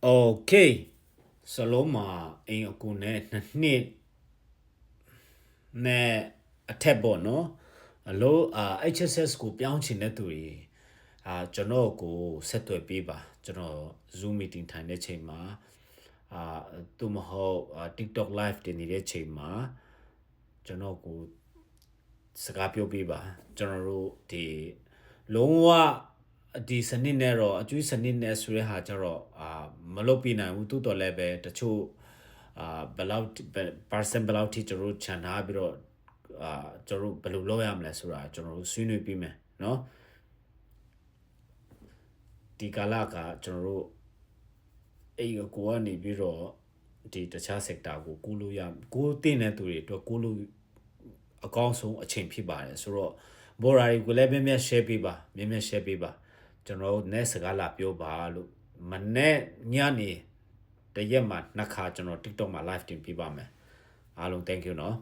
Okay စလုံးမှာအိမ်အကူနဲ့နှစ်နဲ့အထက်ပေါ့နော်အလို့HSS ကိုပြောင်းချင်တဲ့သူတွေကျွန်တော်ကိုဆက်သွယ်ပေးပါကျွန်တော် Zoom meeting ထိုင်တဲ့ချိန်မှာသူမဟုတ် TikTok live တင်နေတဲ့ချိန်မှာကျွန်တော်ကိုစကားပြောပေးပါကျွန်တော်တို့ဒီလုံးဝဒီစနစ်နဲ့တော့အကျွေးစနစ်နဲ့ဆိုတဲ့ဟာကျတော့မလုပ်ပြနိုင်ဘူးတိုးတော်လည်းပဲတချို့ဘယ်လောက် percent ဘယ်လောက်ထိကျွန်တော်တို့ခြံထားပြီးတော့ကျွန်တော်တို့ဘယ်လိုလုပ်ရမလဲဆိုတာကျွန်တော်တို့ဆွေးနွေးပြီးမယ်เนาะဒီကာလကကျွန်တော်တို့အိမ်ကိုကနေပြီးတော့ဒီတခြား sector ကိုကူးလို့ရကိုတင်တဲ့သူတွေအတွက်ကူးလို့အကောင်းဆုံးအချိန်ဖြစ်ပါတယ်ဆိုတော့ဘော်ရာတွေကိုလည်းမြဲ share ပေးပါမြဲ share ပေးပါကျွန်တော်တို့ next စကားလာပြောပါလို့မနေ့ညနေတရက်မှာနှစ်ခါကျွန်တော် TikTok မှာ live တင်ပြပါမယ်အားလုံး thank you နော်